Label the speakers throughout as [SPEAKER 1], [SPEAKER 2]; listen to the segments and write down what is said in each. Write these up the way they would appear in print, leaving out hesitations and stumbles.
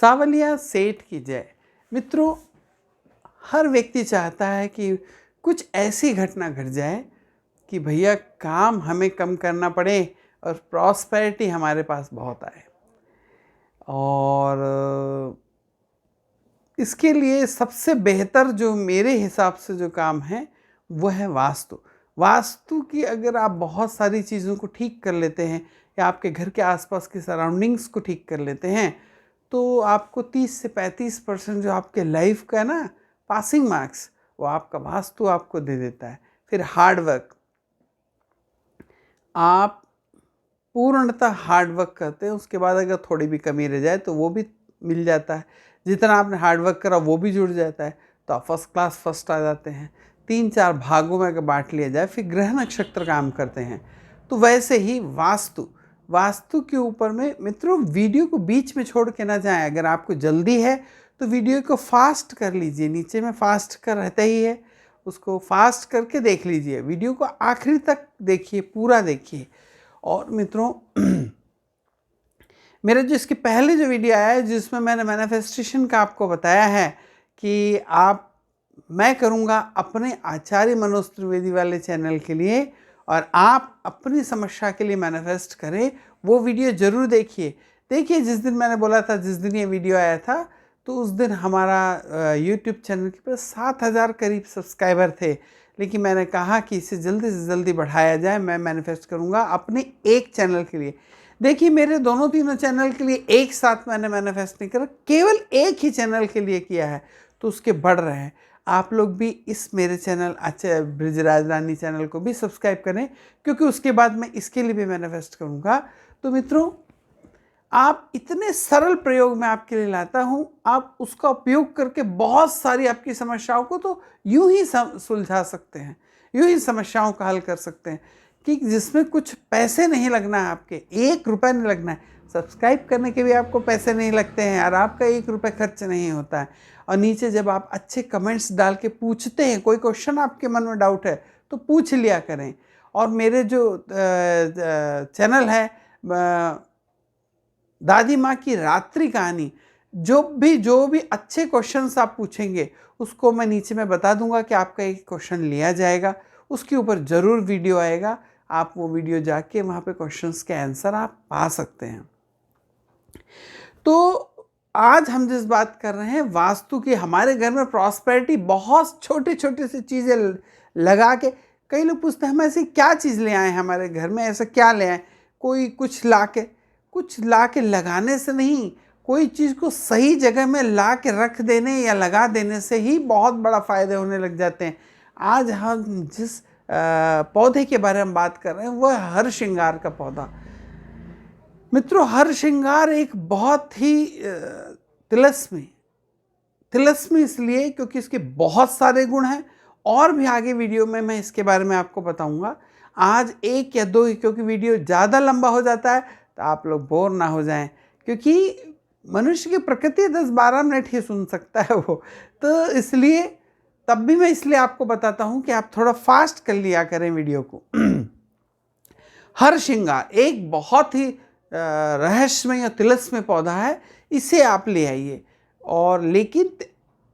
[SPEAKER 1] सावलिया सेठ की जय। मित्रों, हर व्यक्ति चाहता है कि कुछ ऐसी घटना घट जाए कि भैया काम हमें कम करना पड़े और प्रॉस्पेरिटी हमारे पास बहुत आए। और इसके लिए सबसे बेहतर जो मेरे हिसाब से जो काम है वो है वास्तु। वास्तु की अगर आप बहुत सारी चीज़ों को ठीक कर लेते हैं या आपके घर के आसपास की सराउंडिंग्स को ठीक कर लेते हैं तो आपको 30 से 35% जो आपके लाइफ का है ना पासिंग मार्क्स, वो आपका वास्तु आपको दे देता है। फिर हार्ड वर्क, आप पूर्णतः हार्ड वर्क करते हैं, उसके बाद अगर थोड़ी भी कमी रह जाए तो वो भी मिल जाता है। जितना आपने हार्ड वर्क करा वो भी जुड़ जाता है, तो आप फर्स्ट क्लास फर्स्ट आ जाते हैं। 3-4 भागों में अगर बांट लिया जाए, फिर ग्रह नक्षत्र काम करते हैं। तो वैसे ही वास्तु के ऊपर में मित्रों वीडियो को बीच में छोड़ के ना जाएं। अगर आपको जल्दी है तो वीडियो को फास्ट कर लीजिए, नीचे में फास्ट का रहता ही है, उसको फास्ट करके देख लीजिए। वीडियो को आखिरी तक देखिए, पूरा देखिए। और मित्रों मेरे जो इसके पहले जो वीडियो आया है जिसमें मैंने मैनिफेस्टेशन का आपको बताया है कि मैं करूँगा अपने आचार्य मनोज त्रिवेदी वाले चैनल के लिए और आप अपनी समस्या के लिए मैनिफेस्ट करें, वो वीडियो ज़रूर देखिए। जिस दिन मैंने बोला था, जिस दिन ये वीडियो आया था, तो उस दिन हमारा यूट्यूब चैनल के पास 7,000 करीब सब्सक्राइबर थे। लेकिन मैंने कहा कि इसे जल्दी से जल्दी बढ़ाया जाए। मैं मैनिफेस्ट करूँगा अपने एक चैनल के लिए। देखिए, मेरे दोनों तीनों चैनल के लिए एक साथ मैंने मैनिफेस्ट नहीं करा, केवल एक ही चैनल के लिए किया है, तो उसके बढ़ रहे हैं। आप लोग भी इस मेरे चैनल ब्रिजराज रानी चैनल को भी सब्सक्राइब करें, क्योंकि उसके बाद मैं इसके लिए भी मैनिफेस्ट करूँगा। तो मित्रों, आप इतने सरल प्रयोग मैं आपके लिए लाता हूँ, आप उसका उपयोग करके बहुत सारी आपकी समस्याओं को तो यूं ही सुलझा सकते हैं, यूं ही समस्याओं का हल कर सकते हैं, कि जिसमें कुछ पैसे नहीं लगना है, आपके 1 रुपये नहीं लगना है। सब्सक्राइब करने के भी आपको पैसे नहीं लगते हैं और आपका 1 रुपये खर्च नहीं होता है। और नीचे जब आप अच्छे कमेंट्स डाल के पूछते हैं, कोई क्वेश्चन आपके मन में डाउट है तो पूछ लिया करें। और मेरे जो चैनल है दादी माँ की रात्रि कहानी, जो भी अच्छे क्वेश्चंस आप पूछेंगे उसको मैं नीचे में बता दूंगा कि आपका एक क्वेश्चन लिया जाएगा, उसके ऊपर ज़रूर वीडियो आएगा। आप वो वीडियो जाके वहाँ पे क्वेश्चंस के आंसर आप पा सकते हैं। तो आज हम जिस बात कर रहे हैं वास्तु की, हमारे घर में प्रॉस्पेरिटी बहुत छोटी छोटी सी चीज़ें लगा के, कई लोग पूछते हैं हम ऐसी क्या चीज़ ले आए हमारे घर में, ऐसा क्या ले आए। कोई कुछ ला के लगाने से नहीं, कोई चीज़ को सही जगह में ला के रख देने या लगा देने से ही बहुत बड़ा फ़ायदे होने लग जाते हैं। आज हम जिस पौधे के बारे में बात कर रहे हैं वह हर श्रृंगार का पौधा। मित्रों, हर श्रृंगार एक बहुत ही तिलस्मी इसलिए क्योंकि इसके बहुत सारे गुण हैं, और भी आगे वीडियो में मैं इसके बारे में आपको बताऊंगा। आज 1 या 2 ही, क्योंकि वीडियो ज़्यादा लंबा हो जाता है तो आप लोग बोर ना हो जाएं, क्योंकि मनुष्य की प्रकृति 10-12 मिनट ही सुन सकता है वो, तो इसलिए तब भी मैं इसलिए आपको बताता हूं कि आप थोड़ा फास्ट कर लिया करें वीडियो को। हर श्रृंगार एक बहुत ही रहस्यमय या तिलस्मय पौधा है, इसे आप ले आइए। और लेकिन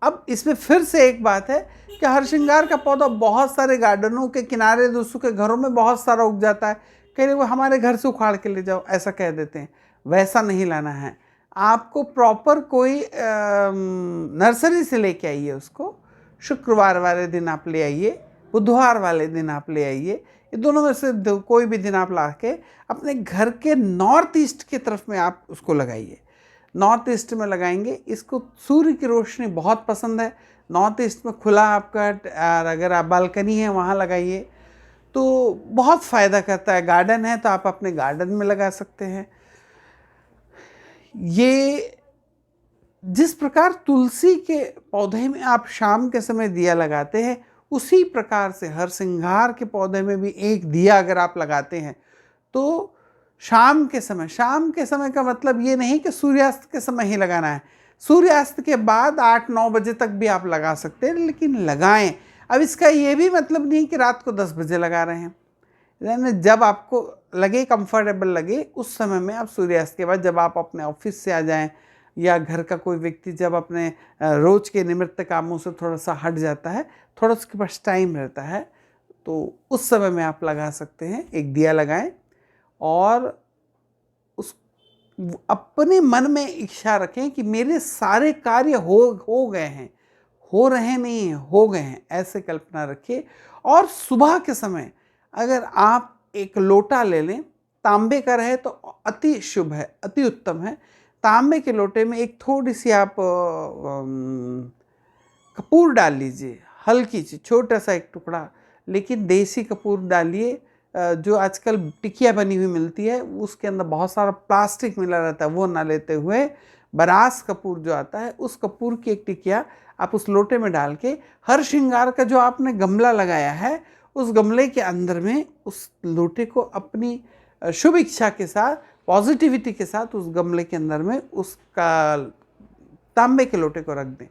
[SPEAKER 1] अब इसमें फिर से एक बात है कि हर श्रृंगार का पौधा बहुत सारे गार्डनों के किनारे, दूसरों के घरों में बहुत सारा उग जाता है। कई लोग हमारे घर से उखाड़ के ले जाओ ऐसा कह देते हैं, वैसा नहीं लाना है। आपको प्रॉपर कोई नर्सरी से लेके आइए उसको। शुक्रवार वाले दिन आप ले आइए, बुधवार वाले दिन आप ले आइए, ये दोनों में से कोई भी दिन आप ला के अपने घर के नॉर्थ ईस्ट की तरफ में आप उसको लगाइए। नॉर्थ ईस्ट में लगाएंगे, इसको सूर्य की रोशनी बहुत पसंद है। नॉर्थ ईस्ट में खुला आपका, अगर आप बालकनी है वहाँ लगाइए तो बहुत फ़ायदा करता है। गार्डन है तो आप अपने गार्डन में लगा सकते हैं। ये जिस प्रकार तुलसी के पौधे में आप शाम के समय दिया लगाते हैं, उसी प्रकार से हर श्रृंगार के पौधे में भी एक दिया अगर आप लगाते हैं तो शाम के समय का मतलब ये नहीं कि सूर्यास्त के समय ही लगाना है। सूर्यास्त के बाद 8-9 बजे तक भी आप लगा सकते हैं, लेकिन लगाएं। अब इसका ये भी मतलब नहीं कि रात को 10 बजे लगा रहे हैं, यानी जब आपको लगे, कंफर्टेबल लगे, उस समय में आप सूर्यास्त के बाद, जब आप अपने ऑफिस से आ जाएं, या घर का कोई व्यक्ति जब अपने रोज के निमित्त कामों से थोड़ा सा हट जाता है, थोड़ा उसके पास टाइम रहता है, तो उस समय में आप लगा सकते हैं, एक दिया लगाएं और उस अपने मन में इच्छा रखें कि मेरे सारे कार्य हो गए हैं, हो रहे नहीं हैं, हो गए हैं, ऐसे कल्पना रखिए। और सुबह के समय अगर आप एक लोटा ले लें, तांबे का रहे तो अति शुभ है, अति उत्तम है। तांबे के लोटे में एक थोड़ी सी आप कपूर डाल लीजिए, हल्की सी, छोटा सा एक टुकड़ा, लेकिन देसी कपूर डालिए। जो आजकल टिकिया बनी हुई मिलती है उसके अंदर बहुत सारा प्लास्टिक मिला रहता है, वो ना लेते हुए बरास कपूर जो आता है, उस कपूर की एक टिकिया आप उस लोटे में डाल के हर श्रृंगार का जो आपने गमला लगाया है उस गमले के अंदर में उस लोटे को अपनी शुभ इच्छा के साथ, पॉजिटिविटी के साथ उस गमले के अंदर में उसका तांबे के लोटे को रख दें।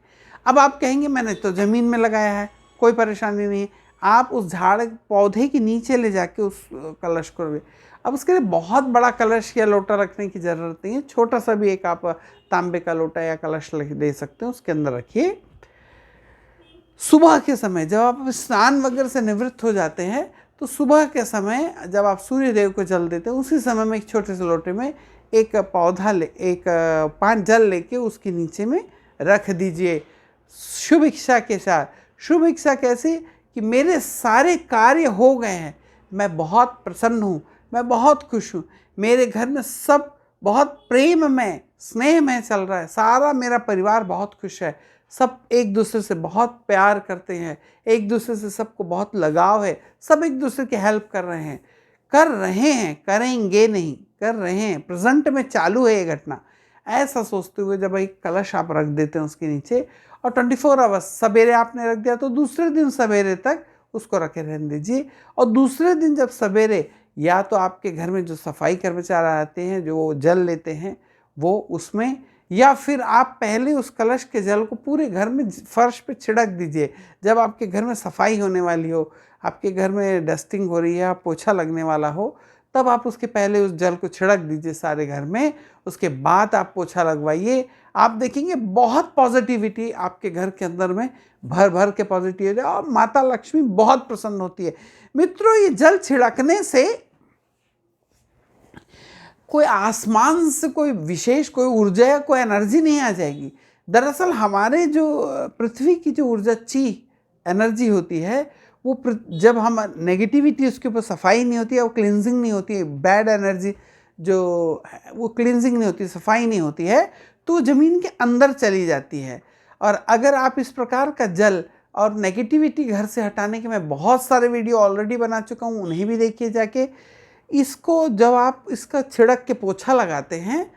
[SPEAKER 1] अब आप कहेंगे मैंने तो ज़मीन में लगाया है, कोई परेशानी नहीं है। आप उस झाड़ पौधे के नीचे ले जाके उस कलश को रखें। अब उसके लिए बहुत बड़ा कलश या लोटा रखने की ज़रूरत नहीं है, छोटा सा भी एक आप तांबे का लोटा या कलश ले सकते हैं, उसके अंदर रखिए। सुबह के समय जब आप स्नान वगैरह से निवृत्त हो जाते हैं तो सुबह के समय जब आप सूर्य देव को जल देते हैं, उसी समय में एक छोटे से लोटे में एक पौधा एक पान जल लेके उसके नीचे में रख दीजिए शुभ इच्छा के साथ। शुभ इच्छा कैसे कि मेरे सारे कार्य हो गए हैं, मैं बहुत प्रसन्न हूँ, मैं बहुत खुश हूँ, मेरे घर में सब बहुत प्रेम में, स्नेह में चल रहा है, सारा मेरा परिवार बहुत खुश है, सब एक दूसरे से बहुत प्यार करते हैं, एक दूसरे से सबको बहुत लगाव है, सब एक दूसरे की हेल्प कर रहे हैं, करेंगे नहीं, कर रहे हैं, प्रेजेंट में चालू है ये घटना। ऐसा सोचते हुए जब एक कलश आप रख देते हैं उसके नीचे और 24 आवर्स, सवेरे आपने रख दिया तो दूसरे दिन सवेरे तक उसको रखे रहने दीजिए। और दूसरे दिन जब सवेरे या तो आपके घर में जो सफाई कर्मचारी आते हैं जो जल लेते हैं वो उसमें, या फिर आप पहले उस कलश के जल को पूरे घर में फर्श पे छिड़क दीजिए। जब आपके घर में सफाई होने वाली हो, आपके घर में डस्टिंग हो रही है, पोछा लगने वाला हो, तब आप उसके पहले उस जल को छिड़क दीजिए सारे घर में, उसके बाद आप पोछा लगवाइए। आप देखेंगे बहुत पॉजिटिविटी आपके घर के अंदर में भर भर के पॉजिटिव है और माता लक्ष्मी बहुत प्रसन्न होती है। मित्रों, ये जल छिड़कने से कोई आसमान से कोई विशेष कोई ऊर्जा या कोई एनर्जी नहीं आ जाएगी। दरअसल हमारे जो पृथ्वी की जो ऊर्जा ची एनर्जी होती है वो जब हम नेगेटिविटी उसके ऊपर सफाई नहीं होती है, वो क्लिनजिंग नहीं होती है, बैड एनर्जी जो वो क्लिनजिंग नहीं होती, सफाई नहीं होती है, तो ज़मीन के अंदर चली जाती है। और अगर आप इस प्रकार का जल और नेगेटिविटी घर से हटाने के मैं बहुत सारे वीडियो ऑलरेडी बना चुका हूँ, उन्हें भी देखिए जाके। इसको जब आप इसका छिड़क के पोछा लगाते हैं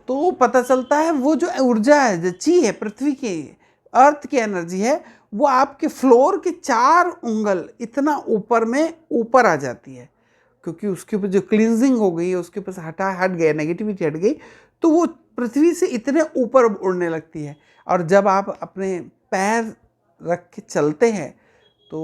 [SPEAKER 1] तो पता चलता है वो जो ऊर्जा है, जो ची है, पृथ्वी की, अर्थ की एनर्जी है, वो आपके फ्लोर के 4 उंगल इतना ऊपर में ऊपर आ जाती है, क्योंकि उसके ऊपर जो क्लींजिंग हो गई है, उसके ऊपर से हट गया, नेगेटिविटी हट गई, तो वो पृथ्वी से इतने ऊपर उड़ने लगती है। और जब आप अपने पैर रख के चलते हैं तो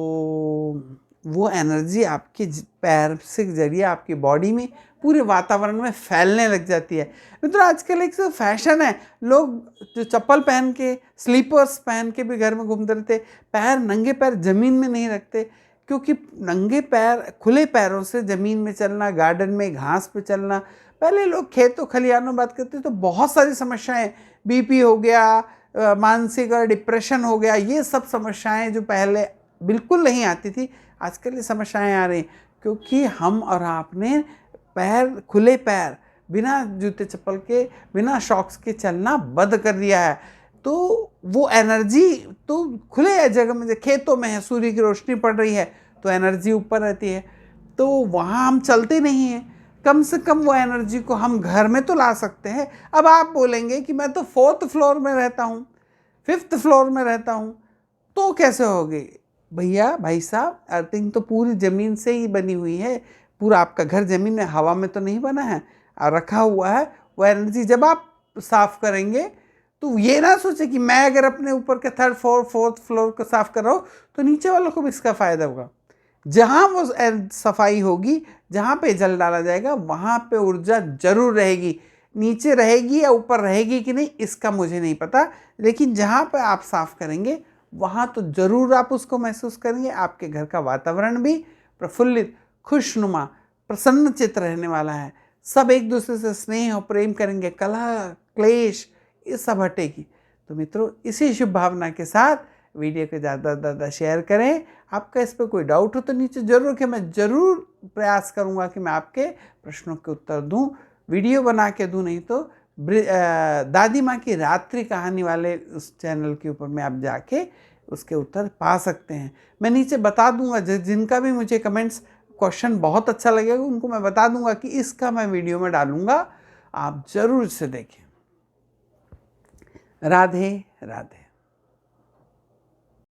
[SPEAKER 1] वो एनर्जी आपके पैर से जरिए आपकी बॉडी में पूरे वातावरण में फैलने लग जाती है। मित्रों, आजकल एक फैशन है, लोग जो चप्पल पहन के, स्लीपर्स पहन के भी घर में घूमते रहते, पैर, नंगे पैर ज़मीन में नहीं रखते, क्योंकि नंगे पैर, खुले पैरों से ज़मीन में चलना, गार्डन में घास पे चलना, पहले लोग खेतों खलिहानों में बात करते तो बहुत सारी समस्याएं, बीपी हो गया, मानसिक और डिप्रेशन हो गया, ये सब समस्याएं जो पहले बिल्कुल नहीं आती थी, आजकल ये समस्याएं आ रही, क्योंकि हम और आपने पैर, खुले पैर, बिना जूते चप्पल के, बिना शॉक्स के चलना बंद कर दिया है। तो वो एनर्जी तो खुले जगह में, खेतों में है, सूर्य की रोशनी पड़ रही है तो एनर्जी ऊपर रहती है, तो वहाँ हम चलते नहीं हैं। कम से कम वो एनर्जी को हम घर में तो ला सकते हैं। अब आप बोलेंगे कि मैं तो 4th फ्लोर में रहता हूँ, 5th फ्लोर में रहता हूँ, तो कैसे होगी? भैया, भाई साहब, अर्थिंग तो पूरी ज़मीन से ही बनी हुई है, पूरा आपका घर ज़मीन में, हवा में तो नहीं बना है और रखा हुआ है। वो एनर्जी जब आप साफ़ करेंगे तो ये ना सोचे कि मैं अगर अपने ऊपर के 3rd फ्लोर 4th फ्लोर को साफ़ कर रहा हूँ तो नीचे वालों को भी इसका फ़ायदा होगा। जहाँ वो सफाई होगी, जहाँ पे जल डाला जाएगा, वहाँ पे ऊर्जा जरूर रहेगी। नीचे रहेगी या ऊपर रहेगी कि नहीं इसका मुझे नहीं पता, लेकिन जहाँ पर आप साफ करेंगे वहाँ तो ज़रूर आप उसको महसूस करेंगे। आपके घर का वातावरण भी प्रफुल्लित, खुशनुमा, प्रसन्नचित्त रहने वाला है। सब एक दूसरे से स्नेह और प्रेम करेंगे, कलह क्लेश ये सब हटेगी। तो मित्रों, इसी शुभ भावना के साथ वीडियो को ज़्यादा से ज़्यादा शेयर करें। आपका इस पर कोई डाउट हो तो नीचे ज़रूर कि मैं ज़रूर प्रयास करूँगा कि मैं आपके प्रश्नों के उत्तर दूँ, वीडियो बना के दूँ, नहीं तो दादी माँ की रात्रि कहानी वाले उस चैनल के ऊपर में आप जाके उसके उत्तर पा सकते हैं। मैं नीचे बता दूंगा, जिनका भी मुझे कमेंट्स क्वेश्चन बहुत अच्छा लगेगा उनको मैं बता दूंगा कि इसका मैं वीडियो में डालूंगा, आप ज़रूर इसे देखें। राधे राधे।